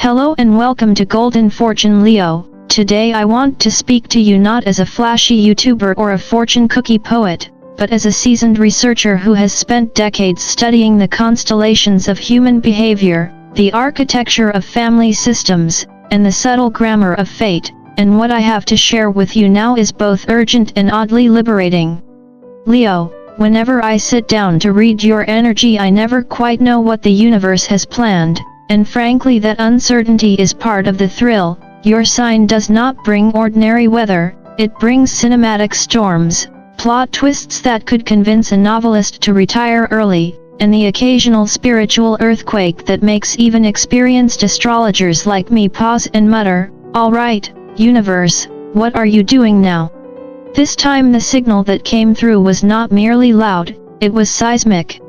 Hello and welcome to Golden Fortune Leo. Today I want to speak to you not as a flashy YouTuber or a fortune cookie poet, but as a seasoned researcher who has spent decades studying the constellations of human behavior, the architecture of family systems, and the subtle grammar of fate, and what I have to share with you now is both urgent and oddly liberating. Leo, whenever I sit down to read your energy I never quite know what the universe has planned. And frankly that uncertainty is part of the thrill. Your sign does not bring ordinary weather, it brings cinematic storms, plot twists that could convince a novelist to retire early, and the occasional spiritual earthquake that makes even experienced astrologers like me pause and mutter, "Alright, universe, what are you doing now?" This time the signal that came through was not merely loud, it was seismic.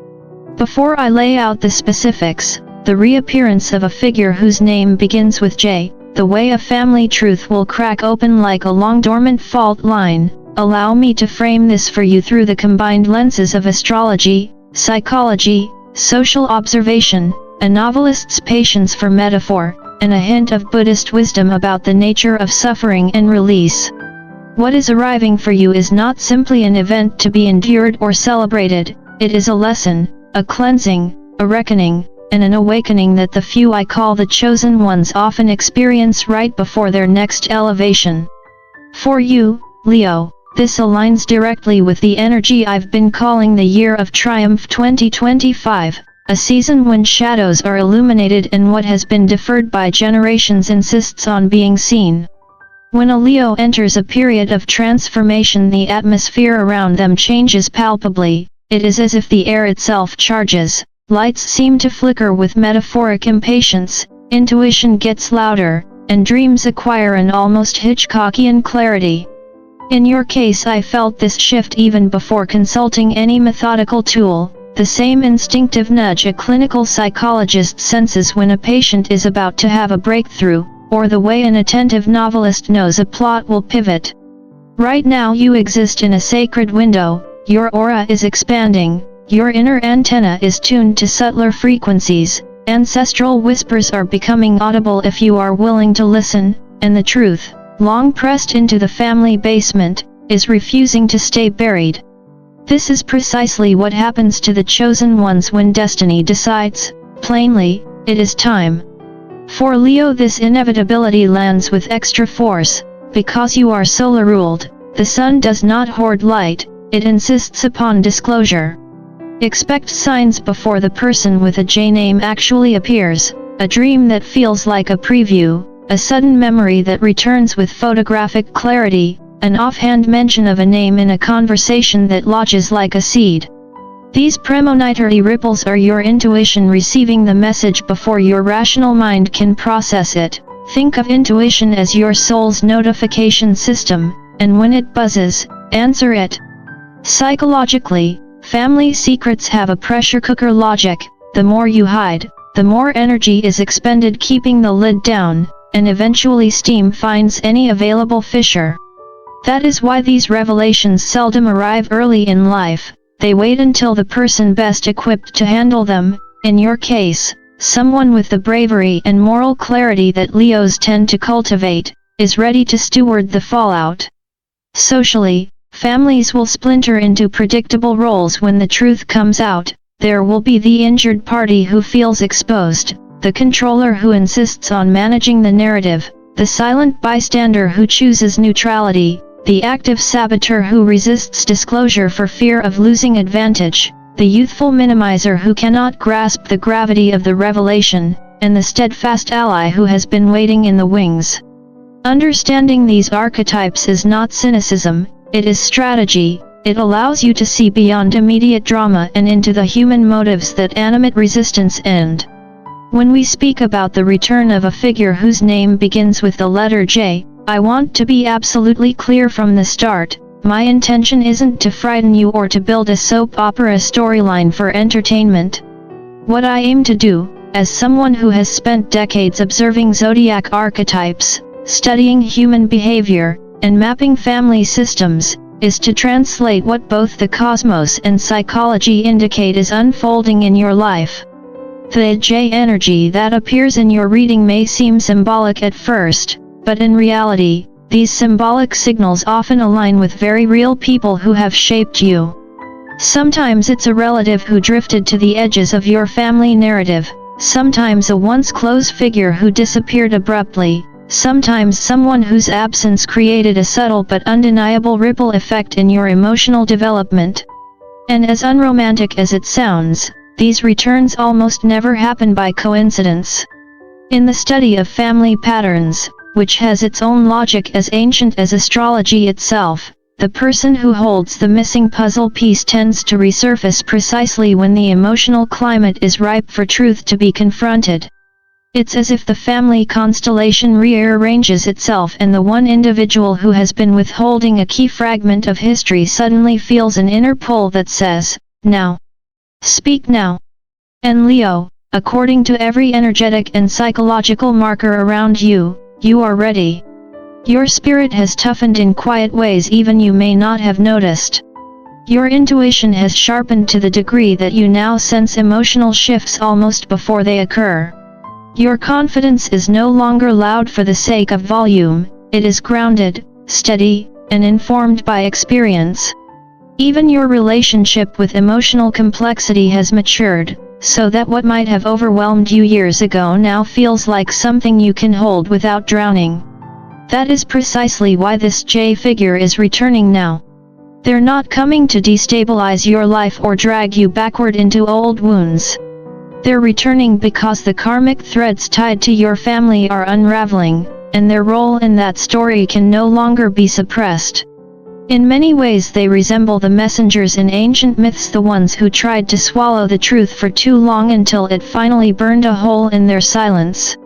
Before I lay out the specifics, the reappearance of a figure whose name begins with J, the way a family truth will crack open like a long dormant fault line, allow me to frame this for you through the combined lenses of astrology, psychology, social observation, a novelist's patience for metaphor, and a hint of Buddhist wisdom about the nature of suffering and release. What is arriving for you is not simply an event to be endured or celebrated, it is a lesson, a cleansing, a reckoning, and an awakening that the few I call the chosen ones often experience right before their next elevation. For you, Leo, this aligns directly with the energy I've been calling the Year of Triumph 2025, a season when shadows are illuminated and what has been deferred by generations insists on being seen. When a Leo enters a period of transformation, the atmosphere around them changes palpably. It is as if the air itself charges. Lights seem to flicker with metaphoric impatience, intuition gets louder, and dreams acquire an almost Hitchcockian clarity. In your case I felt this shift even before consulting any methodical tool, the same instinctive nudge a clinical psychologist senses when a patient is about to have a breakthrough, or the way an attentive novelist knows a plot will pivot. Right now you exist in a sacred window, your aura is expanding. Your inner antenna is tuned to subtler frequencies, ancestral whispers are becoming audible if you are willing to listen, and the truth, long pressed into the family basement, is refusing to stay buried. This is precisely what happens to the chosen ones when destiny decides, plainly, it is time. For Leo this inevitability lands with extra force, because you are solar ruled, the sun does not hoard light, it insists upon disclosure. Expect signs before the person with a J name actually appears, a dream that feels like a preview, a sudden memory that returns with photographic clarity, an offhand mention of a name in a conversation that lodges like a seed. These premonitory ripples are your intuition receiving the message before your rational mind can process it. Think of intuition as your soul's notification system, and when it buzzes, answer it. Psychologically, family secrets have a pressure cooker logic, the more you hide, the more energy is expended keeping the lid down, and eventually steam finds any available fissure. That is why these revelations seldom arrive early in life, they wait until the person best equipped to handle them, in your case, someone with the bravery and moral clarity that Leos tend to cultivate, is ready to steward the fallout. Socially, families will splinter into predictable roles when the truth comes out. There will be the injured party who feels exposed, the controller who insists on managing the narrative, the silent bystander who chooses neutrality, the active saboteur who resists disclosure for fear of losing advantage, the youthful minimizer who cannot grasp the gravity of the revelation, and the steadfast ally who has been waiting in the wings. Understanding these archetypes is not cynicism, it is strategy. It allows you to see beyond immediate drama and into the human motives that animate resistance and. When we speak about the return of a figure whose name begins with the letter J, I want to be absolutely clear from the start, my intention isn't to frighten you or to build a soap opera storyline for entertainment. What I aim to do, as someone who has spent decades observing Zodiac archetypes, studying human behavior, and mapping family systems, is to translate what both the cosmos and psychology indicate is unfolding in your life. The J energy that appears in your reading may seem symbolic at first, but in reality, these symbolic signals often align with very real people who have shaped you. Sometimes it's a relative who drifted to the edges of your family narrative, sometimes a once close figure who disappeared abruptly, sometimes someone whose absence created a subtle but undeniable ripple effect in your emotional development. And as unromantic as it sounds, these returns almost never happen by coincidence. In the study of family patterns, which has its own logic as ancient as astrology itself, the person who holds the missing puzzle piece tends to resurface precisely when the emotional climate is ripe for truth to be confronted. It's as if the family constellation rearranges itself and the one individual who has been withholding a key fragment of history suddenly feels an inner pull that says, "Now. Speak now." And Leo, according to every energetic and psychological marker around you, you are ready. Your spirit has toughened in quiet ways even you may not have noticed. Your intuition has sharpened to the degree that you now sense emotional shifts almost before they occur. Your confidence is no longer loud for the sake of volume, it is grounded, steady, and informed by experience. Even your relationship with emotional complexity has matured, so that what might have overwhelmed you years ago now feels like something you can hold without drowning. That is precisely why this J figure is returning now. They're not coming to destabilize your life or drag you backward into old wounds. They're returning because the karmic threads tied to your family are unraveling, and their role in that story can no longer be suppressed. In many ways they resemble the messengers in ancient myths, the ones who tried to swallow the truth for too long until it finally burned a hole in their silence.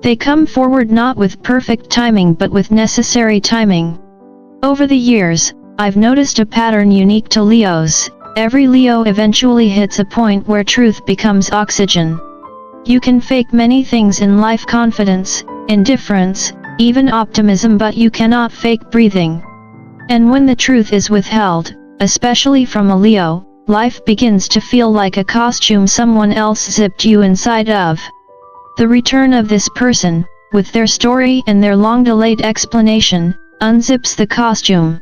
They come forward not with perfect timing but with necessary timing. Over the years, I've noticed a pattern unique to Leos. Every Leo eventually hits a point where truth becomes oxygen. You can fake many things in life: confidence, indifference, even optimism, but you cannot fake breathing. And when the truth is withheld, especially from a Leo, life begins to feel like a costume someone else zipped you inside of. The return of this person, with their story and their long-delayed explanation, unzips the costume.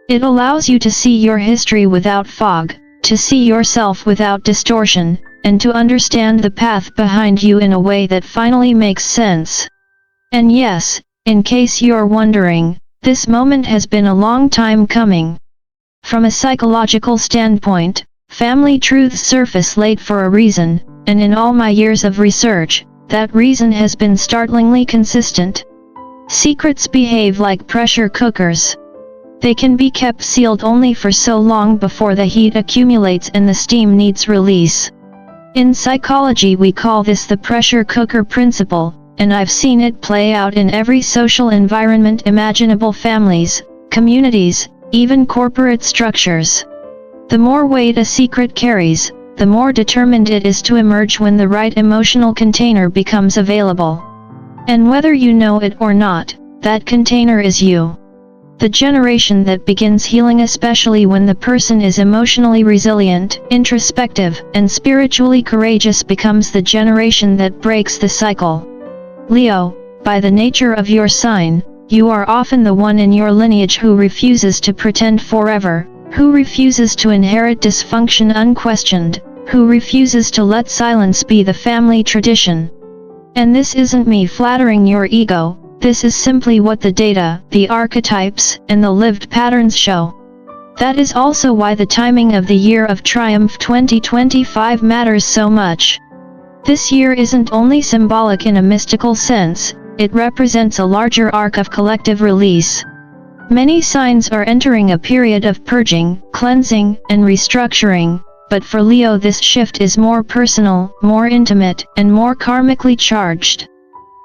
It allows you to see your history without fog, to see yourself without distortion, and to understand the path behind you in a way that finally makes sense. And yes, in case you're wondering, this moment has been a long time coming. From a psychological standpoint, family truths surface late for a reason, and in all my years of research, that reason has been startlingly consistent. Secrets behave like pressure cookers. They can be kept sealed only for so long before the heat accumulates and the steam needs release. In psychology we call this the pressure cooker principle, and I've seen it play out in every social environment imaginable: families, communities, even corporate structures. The more weight a secret carries, the more determined it is to emerge when the right emotional container becomes available. And whether you know it or not, that container is you. The generation that begins healing, especially when the person is emotionally resilient, introspective, and spiritually courageous, becomes the generation that breaks the cycle. Leo, by the nature of your sign, you are often the one in your lineage who refuses to pretend forever, who refuses to inherit dysfunction unquestioned, who refuses to let silence be the family tradition. And this isn't me flattering your ego. This is simply what the data, the archetypes, and the lived patterns show. That is also why the timing of the Year of Triumph 2025 matters so much. This year isn't only symbolic in a mystical sense, it represents a larger arc of collective release. Many signs are entering a period of purging, cleansing, and restructuring, but for Leo this shift is more personal, more intimate, and more karmically charged.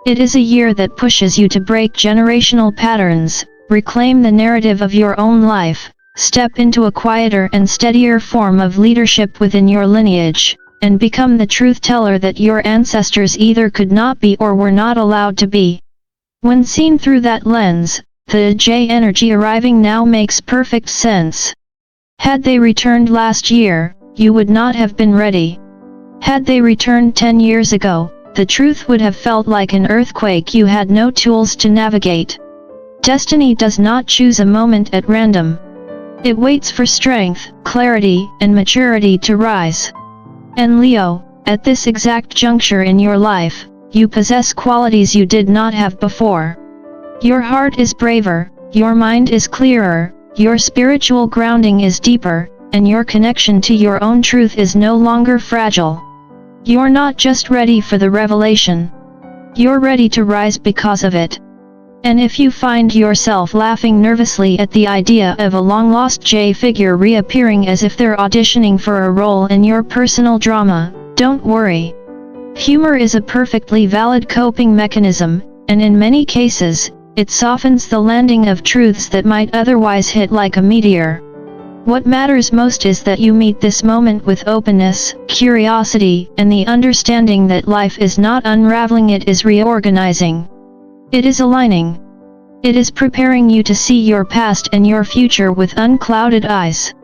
It is a year that pushes you to break generational patterns, reclaim the narrative of your own life, step into a quieter and steadier form of leadership within your lineage, and become the truth teller that your ancestors either could not be or were not allowed to be. When seen through that lens, the J energy arriving now makes perfect sense. Had they returned last year, you would not have been ready. Had they returned 10 years ago, the truth would have felt like an earthquake you had no tools to navigate. Destiny does not choose a moment at random. It waits for strength, clarity, and maturity to rise. And Leo, at this exact juncture in your life, you possess qualities you did not have before. Your heart is braver, your mind is clearer, your spiritual grounding is deeper, and your connection to your own truth is no longer fragile. You're not just ready for the revelation. You're ready to rise because of it. And if you find yourself laughing nervously at the idea of a long-lost J figure reappearing as if they're auditioning for a role in your personal drama, don't worry. Humor is a perfectly valid coping mechanism, and in many cases, it softens the landing of truths that might otherwise hit like a meteor. What matters most is that you meet this moment with openness, curiosity, and the understanding that life is not unraveling, it is reorganizing. It is aligning. It is preparing you to see your past and your future with unclouded eyes.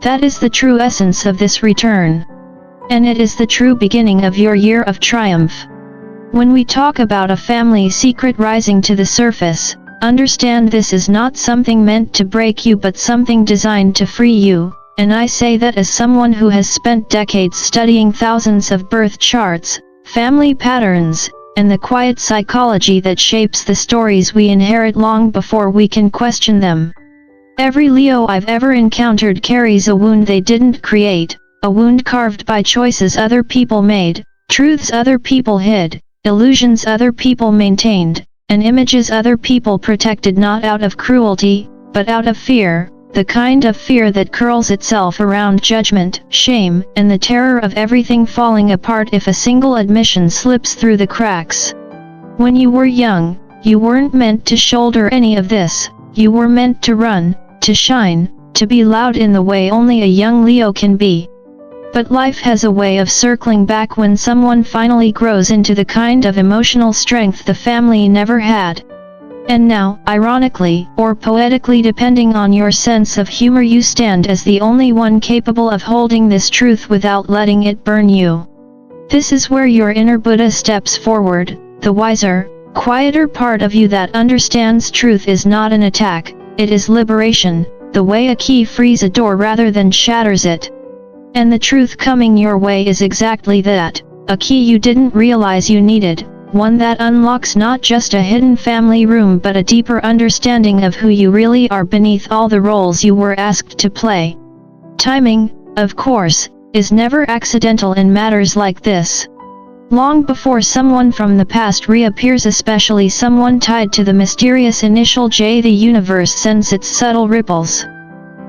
That is the true essence of this return. And it is the true beginning of your year of triumph. When we talk about a family secret rising to the surface, understand this is not something meant to break you but something designed to free you, and I say that as someone who has spent decades studying thousands of birth charts, family patterns, and the quiet psychology that shapes the stories we inherit long before we can question them. Every Leo I've ever encountered carries a wound they didn't create, a wound carved by choices other people made, truths other people hid, illusions other people maintained, and images other people protected not out of cruelty, but out of fear, the kind of fear that curls itself around judgment, shame, and the terror of everything falling apart if a single admission slips through the cracks. When you were young, you weren't meant to shoulder any of this, you were meant to run, to shine, to be loud in the way only a young Leo can be. But life has a way of circling back when someone finally grows into the kind of emotional strength the family never had. And now, ironically, or poetically depending on your sense of humor, you stand as the only one capable of holding this truth without letting it burn you. This is where your inner Buddha steps forward, the wiser, quieter part of you that understands truth is not an attack, it is liberation, the way a key frees a door rather than shatters it. And the truth coming your way is exactly that, a key you didn't realize you needed. One that unlocks not just a hidden family room but a deeper understanding of who you really are beneath all the roles you were asked to play. Timing, of course, is never accidental in matters like this. Long before someone from the past reappears, especially someone tied to the mysterious initial J, the universe sends its subtle ripples.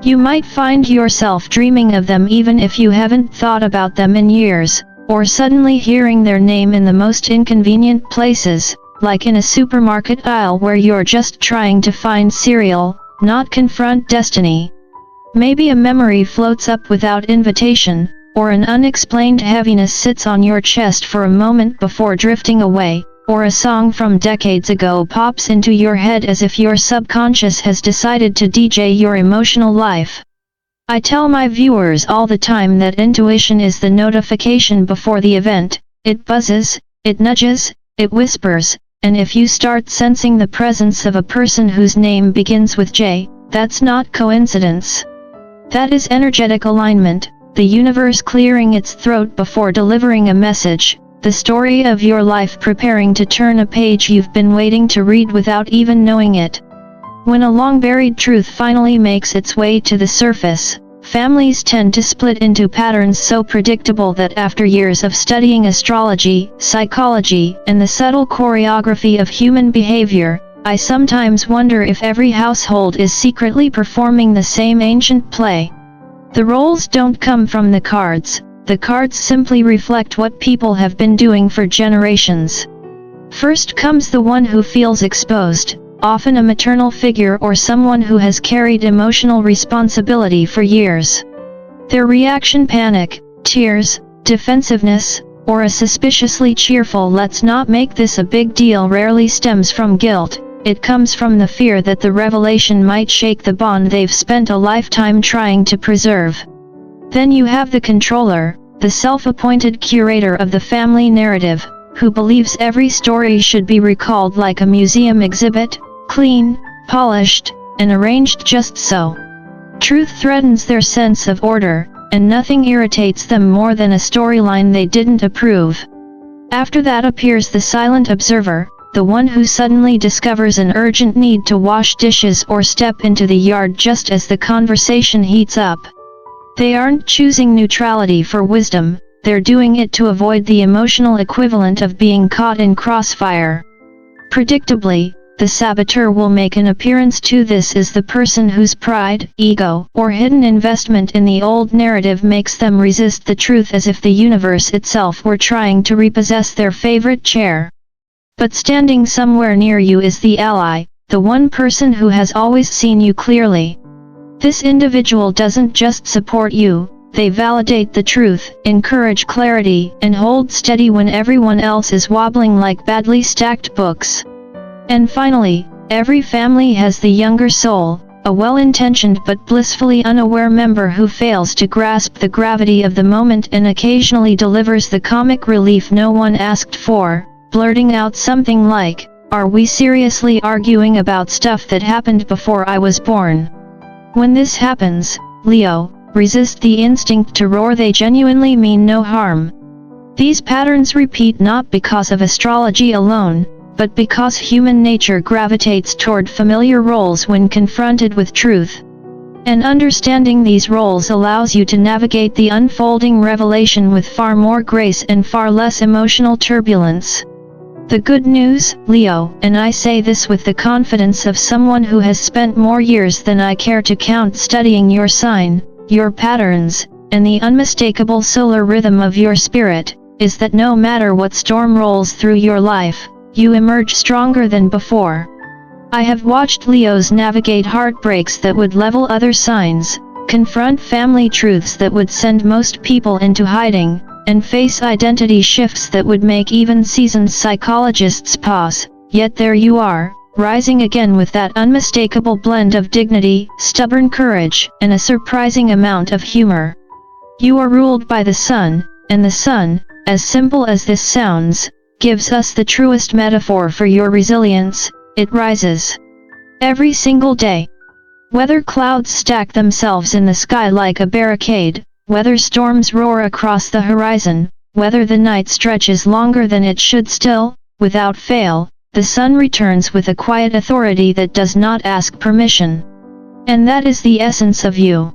You might find yourself dreaming of them even if you haven't thought about them in years. Or suddenly hearing their name in the most inconvenient places, like in a supermarket aisle where you're just trying to find cereal, not confront destiny. Maybe a memory floats up without invitation, or an unexplained heaviness sits on your chest for a moment before drifting away, or a song from decades ago pops into your head as if your subconscious has decided to DJ your emotional life. I tell my viewers all the time that intuition is the notification before the event. It buzzes, it nudges, it whispers, and if you start sensing the presence of a person whose name begins with J, that's not coincidence. That is energetic alignment, the universe clearing its throat before delivering a message, the story of your life preparing to turn a page you've been waiting to read without even knowing it. When a long-buried truth finally makes its way to the surface, families tend to split into patterns so predictable that after years of studying astrology, psychology, and the subtle choreography of human behavior, I sometimes wonder if every household is secretly performing the same ancient play. The roles don't come from the cards simply reflect what people have been doing for generations. First comes the one who feels exposed, often a maternal figure or someone who has carried emotional responsibility for years. Their reaction: panic, tears, defensiveness, or a suspiciously cheerful "let's not make this a big deal" rarely stems from guilt, it comes from the fear that the revelation might shake the bond they've spent a lifetime trying to preserve. Then you have the controller, the self-appointed curator of the family narrative, who believes every story should be recalled like a museum exhibit, clean, polished, and arranged just so. Truth threatens their sense of order, and nothing irritates them more than a storyline they didn't approve. After that appears the silent observer, the one who suddenly discovers an urgent need to wash dishes or step into the yard just as the conversation heats up. They aren't choosing neutrality for wisdom, they're doing it to avoid the emotional equivalent of being caught in crossfire. Predictably, the saboteur will make an appearance too. This is the person whose pride, ego, or hidden investment in the old narrative makes them resist the truth as if the universe itself were trying to repossess their favorite chair. But standing somewhere near you is the ally, the one person who has always seen you clearly. This individual doesn't just support you, they validate the truth, encourage clarity, and hold steady when everyone else is wobbling like badly stacked books. And finally, every family has the younger soul, a well-intentioned but blissfully unaware member who fails to grasp the gravity of the moment and occasionally delivers the comic relief no one asked for, blurting out something like, "Are we seriously arguing about stuff that happened before I was born?" When this happens, Leo, resist the instinct to roar. They genuinely mean no harm. These patterns repeat not because of astrology alone, but because human nature gravitates toward familiar roles when confronted with truth. And understanding these roles allows you to navigate the unfolding revelation with far more grace and far less emotional turbulence. The good news, Leo, and I say this with the confidence of someone who has spent more years than I care to count studying your sign, your patterns, and the unmistakable solar rhythm of your spirit, is that no matter what storm rolls through your life, you emerge stronger than before. I have watched Leos navigate heartbreaks that would level other signs, confront family truths that would send most people into hiding, and face identity shifts that would make even seasoned psychologists pause. Yet there you are, rising again with that unmistakable blend of dignity, stubborn courage, and a surprising amount of humor. You are ruled by the sun, and the sun, as simple as this sounds, gives us the truest metaphor for your resilience. It rises every single day. Whether clouds stack themselves in the sky like a barricade, whether storms roar across the horizon, whether the night stretches longer than it should, still, without fail, the sun returns with a quiet authority that does not ask permission. And that is the essence of you.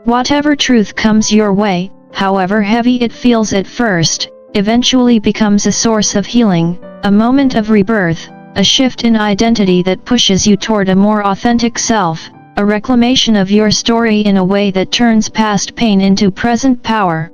Whatever truth comes your way, however heavy it feels at first, eventually becomes a source of healing, a moment of rebirth, a shift in identity that pushes you toward a more authentic self, a reclamation of your story in a way that turns past pain into present power.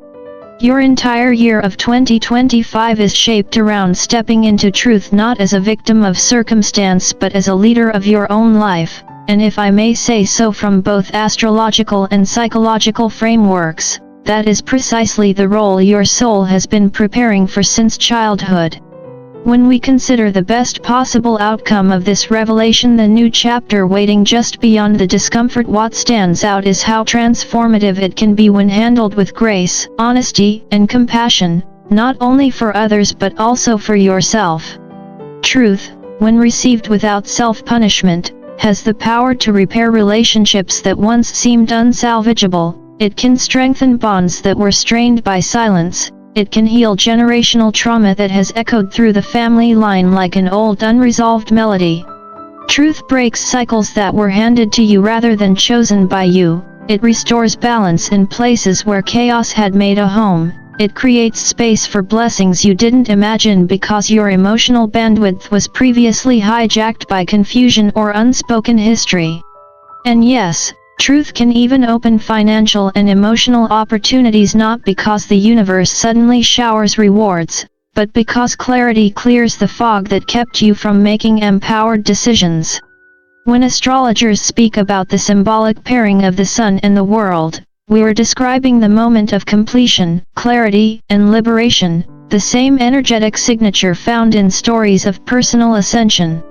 Your entire year of 2025 is shaped around stepping into truth not as a victim of circumstance but as a leader of your own life, and if I may say so from both astrological and psychological frameworks, that is precisely the role your soul has been preparing for since childhood. When we consider the best possible outcome of this revelation, the new chapter waiting just beyond the discomfort, what stands out is how transformative it can be when handled with grace, honesty, and compassion, not only for others but also for yourself. Truth, when received without self-punishment, has the power to repair relationships that once seemed unsalvageable. It can strengthen bonds that were strained by silence. It can heal generational trauma that has echoed through the family line like an old unresolved melody. Truth breaks cycles that were handed to you rather than chosen by you. It restores balance in places where chaos had made a home. It creates space for blessings you didn't imagine because your emotional bandwidth was previously hijacked by confusion or unspoken history. And yes, truth can even open financial and emotional opportunities, not because the universe suddenly showers rewards, but because clarity clears the fog that kept you from making empowered decisions. When astrologers speak about the symbolic pairing of the sun and the world, we are describing the moment of completion, clarity, and liberation, the same energetic signature found in stories of personal ascension.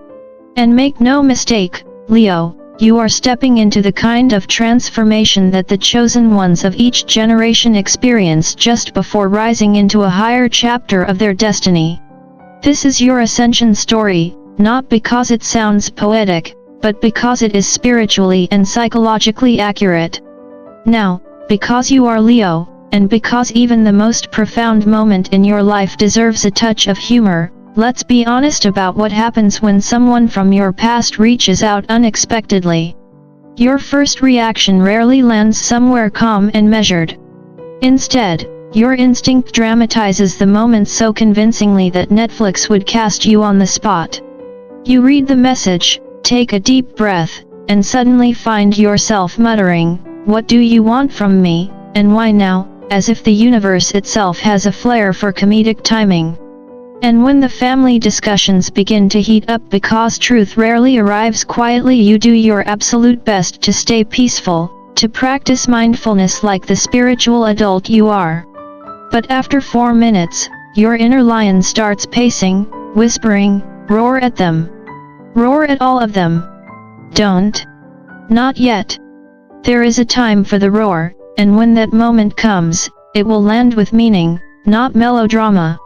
And make no mistake, Leo, you are stepping into the kind of transformation that the chosen ones of each generation experience just before rising into a higher chapter of their destiny. This is your ascension story, not because it sounds poetic, but because it is spiritually and psychologically accurate. Now, because you are Leo, and because even the most profound moment in your life deserves a touch of humor, let's be honest about what happens when someone from your past reaches out unexpectedly. Your first reaction rarely lands somewhere calm and measured. Instead, your instinct dramatizes the moment so convincingly that Netflix would cast you on the spot. You read the message, take a deep breath, and suddenly find yourself muttering, "What do you want from me, and why now?" as if the universe itself has a flair for comedic timing. And when the family discussions begin to heat up because truth rarely arrives quietly, you do your absolute best to stay peaceful, to practice mindfulness like the spiritual adult you are. But after 4 minutes, your inner lion starts pacing, whispering, "Roar at them. Roar at all of them. Don't. Not yet." There is a time for the roar, and when that moment comes, it will land with meaning, not melodrama.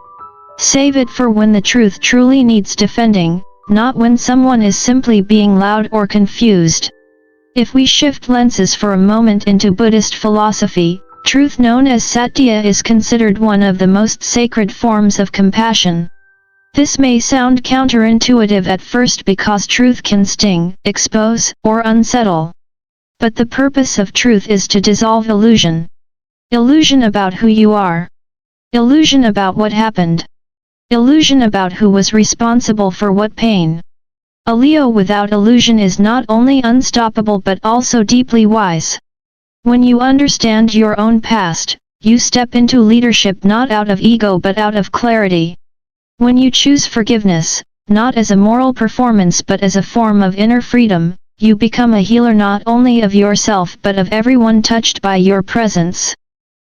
Save it for when the truth truly needs defending, not when someone is simply being loud or confused. If we shift lenses for a moment into Buddhist philosophy, truth known as satya is considered one of the most sacred forms of compassion. This may sound counterintuitive at first because truth can sting, expose, or unsettle. But the purpose of truth is to dissolve illusion. Illusion about who you are. Illusion about what happened. Illusion about who was responsible for what pain. A Leo without illusion is not only unstoppable but also deeply wise. When you understand your own past, you step into leadership not out of ego but out of clarity. When you choose forgiveness, not as a moral performance but as a form of inner freedom, you become a healer not only of yourself but of everyone touched by your presence.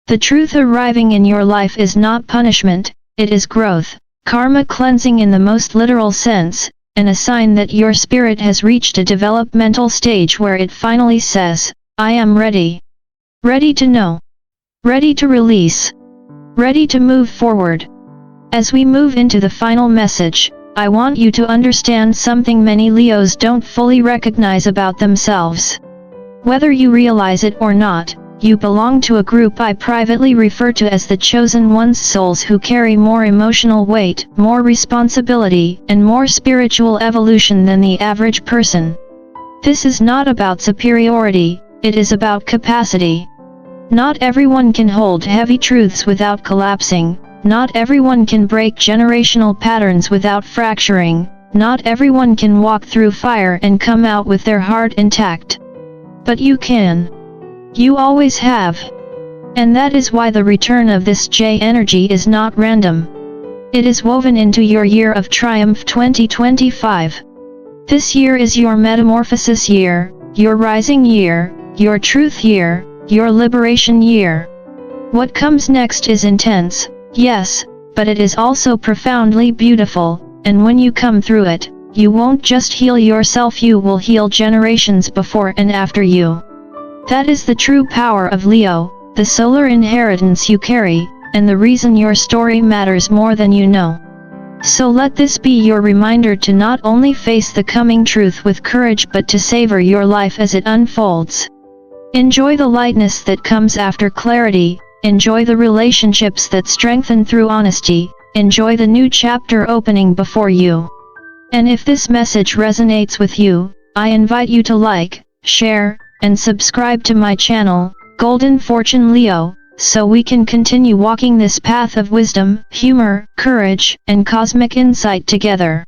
The truth arriving in your life is not punishment, it is growth, karma cleansing in the most literal sense, and a sign that your spirit has reached a developmental stage where it finally says, "I am ready." Ready to know. Ready to release. Ready to move forward. As we move into the final message, I want you to understand something many Leos don't fully recognize about themselves. Whether you realize it or not, you belong to a group I privately refer to as the chosen ones, souls who carry more emotional weight, more responsibility, and more spiritual evolution than the average person. This is not about superiority, it is about capacity. Not everyone can hold heavy truths without collapsing. Not everyone can break generational patterns without fracturing, not everyone can walk through fire and come out with their heart intact. But you can. You always have. And that is why the return of this J energy is not random. It is woven into your year of triumph 2025. This year is your metamorphosis year, your rising year, your truth year, your liberation year. What comes next is intense. Yes, but it is also profoundly beautiful, and when you come through it, you won't just heal yourself, you will heal generations before and after you. That is the true power of Leo, the solar inheritance you carry, and the reason your story matters more than you know. So let this be your reminder to not only face the coming truth with courage but to savor your life as it unfolds. Enjoy the lightness that comes after clarity. Enjoy the relationships that strengthen through honesty, enjoy the new chapter opening before you. And if this message resonates with you, I invite you to like, share, and subscribe to my channel, Golden Fortune Leo, so we can continue walking this path of wisdom, humor, courage, and cosmic insight together.